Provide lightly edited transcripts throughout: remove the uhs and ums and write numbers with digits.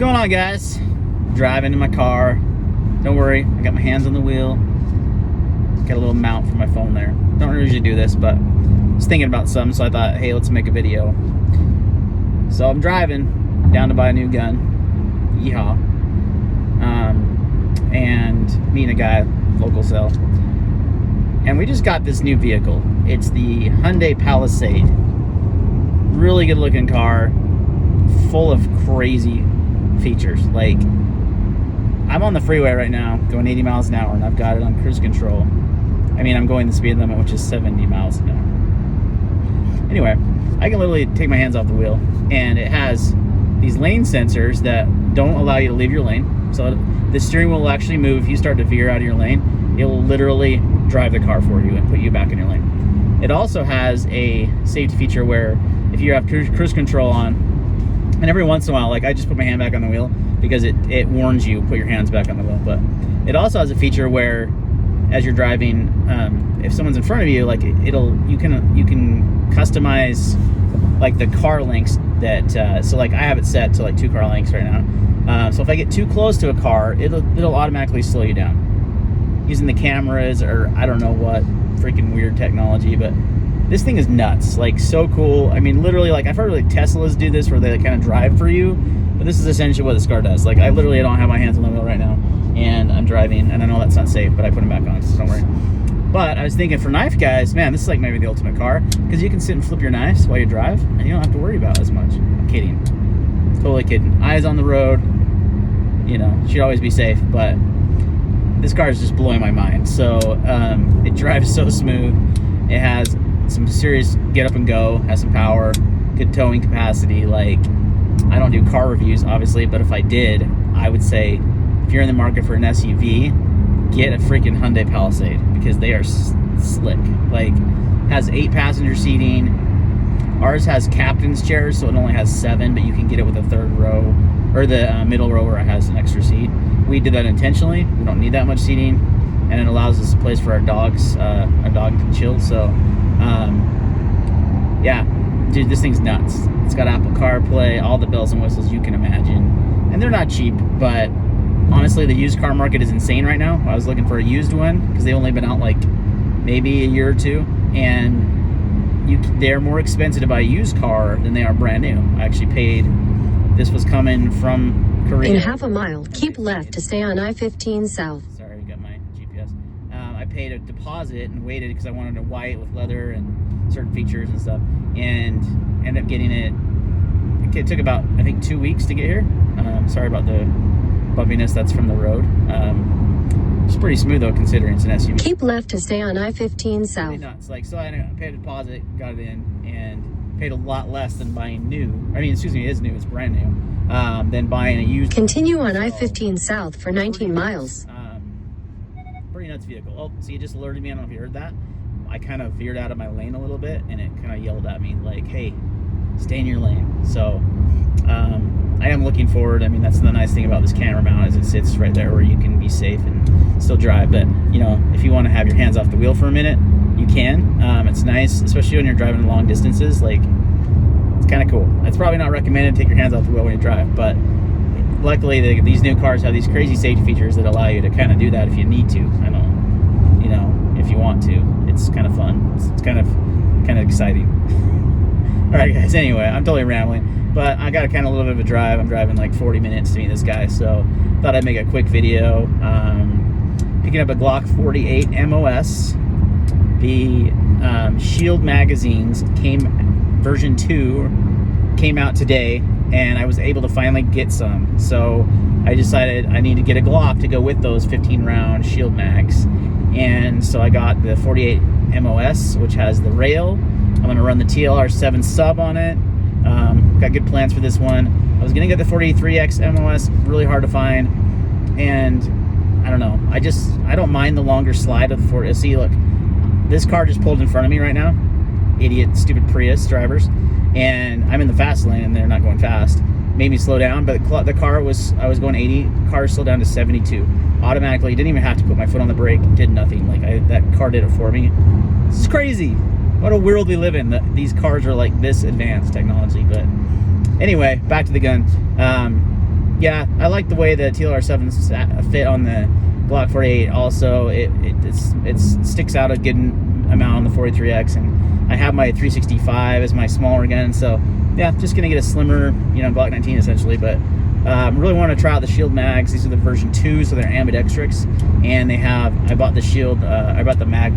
going on, guys? Driving in my car. Don't worry, I got my hands on the wheel. Got a little mount for my phone there. Don't usually do this, but I was thinking about something, so I thought, hey, let's make a video. So I'm driving down to buy a new gun. Yeehaw. And meeting a guy, local sale. And we just got this new vehicle. It's the Hyundai Palisade. Really good looking car, full of crazy features. Like, I'm on the freeway right now going 80 miles an hour and I've got it on cruise control. I mean, I'm going the speed limit, which is 70 miles an hour. Anyway, I can literally take my hands off the wheel, and it has these lane sensors that don't allow you to leave your lane. So the steering wheel will actually move if you start to veer out of your lane. It will literally drive the car for you and put you back in your lane. It also has a safety feature where if you have cruise control on, and every once in a while, like, I just put my hand back on the wheel because it warns you, put your hands back on the wheel. But it also has a feature where, as you're driving, if someone's in front of you, like, you can customize like the car lengths that. So like I have it set to like 2 car lengths right now. So if I get too close to a car, it'll automatically slow you down using the cameras, or I don't know what freaking weird technology, but this thing is nuts. Like, so cool. I mean, literally, like, I've heard like Teslas do this where they like, kind of drive for you, but this is essentially what this car does. Like, I literally don't have my hands on the wheel right now, and I'm driving, and I know that's not safe, but I put them back on, so don't worry. But I was thinking, for knife guys, man, this is like maybe the ultimate car, because you can sit and flip your knives while you drive, and you don't have to worry about it as much. I'm kidding. Totally kidding. Eyes on the road, you know, should always be safe, but this car is just blowing my mind. So it drives so smooth. It has some serious get up and go, has some power, good towing capacity. Like, I don't do car reviews, obviously, but if I did, I would say, if you're in the market for an SUV, get a freaking Hyundai Palisade, because they are slick. Like, has 8 passenger seating. Ours has captain's chairs, so it only has 7, but you can get it with a 3rd row, or the middle row where it has an extra seat. We did that intentionally. We don't need that much seating, and it allows us a place for our dogs. Our dog can chill. So, yeah, dude, this thing's nuts. It's got Apple CarPlay, all the bells and whistles you can imagine, and they're not cheap. But honestly, the used car market is insane right now. I was looking for a used one because they've only been out like maybe a year or 2, and they're more expensive to buy a used car than they are brand new. I actually paid. This was coming from Korea. In half a mile, keep left to stay on I-15 South. Sorry, I got my GPS. I paid a deposit and waited because I wanted a white with leather and certain features and stuff, and ended up getting it. It took about, I think, 2 weeks to get here. Sorry about the bumpiness. That's from the road. It's pretty smooth though, considering it's an SUV. Keep left to stay on I-15 South. Really nuts. Like, so I paid a deposit, got it in, and paid a lot less than buying new. I mean, excuse me, it is new, it's brand new. Than buying a used. Continue on I-15 South for 19 miles. Pretty nuts vehicle. Oh, see, it just alerted me. I don't know if you heard that. I kind of veered out of my lane a little bit, and it kind of yelled at me like, hey, stay in your lane. So I am looking forward. I mean, that's the nice thing about this camera mount, is it sits right there where you can be safe and still drive. But, you know, if you want to have your hands off the wheel for a minute, you can. It's nice, especially when you're driving long distances. Like, it's kind of cool. It's probably not recommended to take your hands off the wheel when you drive, but luckily these new cars have these crazy safety features that allow you to kind of do that if you need to. I know, you know, if you want to. It's kind of fun. It's kind of exciting. All right, guys. Anyway, I'm totally rambling, but I got a kind of a little bit of a drive. I'm driving like 40 minutes to meet this guy, so thought I'd make a quick video. Picking up a Glock 48 MOS. The Shield magazines version 2 came out today, and I was able to finally get some. So I decided I need to get a Glock to go with those 15-round Shield mags. And so I got the 48 MOS, which has the rail. I'm going to run the TLR7 sub on it. Got good plans for this one. I was going to get the 43X MOS, really hard to find. And I don't know. I don't mind the longer slide of the 40. See, look, this car just pulled in front of me right now. Idiot, stupid Prius drivers. And I'm in the fast lane, and they're not going fast. Made me slow down, but the car I was going 80. Car slowed down to 72 automatically. Didn't even have to put my foot on the brake. Did nothing. Like, that car did it for me. This is crazy. What a world we live in. These cars are like this advanced technology. But anyway, back to the gun. yeah, I like the way the TLR7s fit on the Glock 48. Also, it sticks out a good amount on the 43X, and I have my 365 as my smaller gun. So yeah, just gonna get a slimmer, Glock 19 essentially. But really want to try out the Shield mags. These are the version 2, so they're ambidextrous, and I bought the Shield. I bought the mag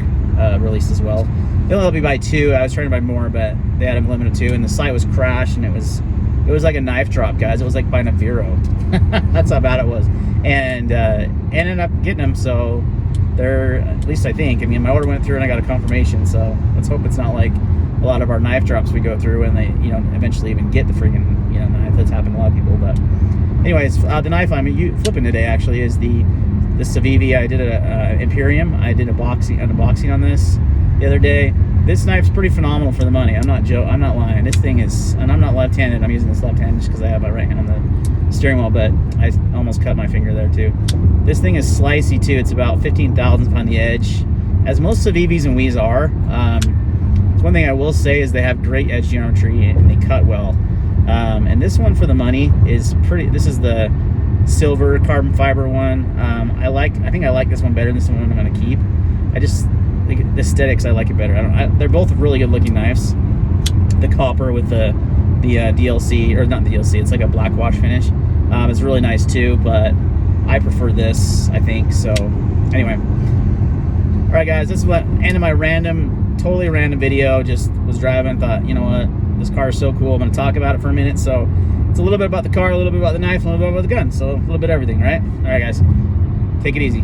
release as well. They'll let me buy 2. I was trying to buy more, but they had a limit of 2, and the site was crashed, and it was like a knife drop, guys. It was like buying a Vero. That's how bad it was. And ended up getting them, so they're, at least I think. I mean, my order went through and I got a confirmation, so let's hope it's not like a lot of our knife drops we go through and they, eventually even get the freaking, knife. That's happened to a lot of people. But anyways, the knife I'm flipping today actually is the Civivi. I did a Imperium. I did an unboxing on this the other day. This knife's pretty phenomenal for the money. I'm not lying. This thing is, and I'm not left-handed. I'm using this left-handed just because I have my right hand on the steering wheel, but I almost cut my finger there too. This thing is slicey too. It's about 15 thousandths on the edge, as most Civivis and Wiis are. One thing I will say is they have great edge geometry and they cut well. And this one for the money is pretty. This is the silver carbon fiber one. I think I like this one better than this one I'm going to keep. The aesthetics, I like it better. They're both really good looking knives. The copper with the DLC, or not the DLC, it's like a black wash finish. It's really nice too, but I prefer this, I think. So anyway, all right guys, this is what ended my totally random video. Just was driving, thought, you know what, this car is so cool, I'm going to talk about it for a minute. So it's a little bit about the car, a little bit about the knife, a little bit about the gun, so a little bit of everything, right? All right guys, take it easy.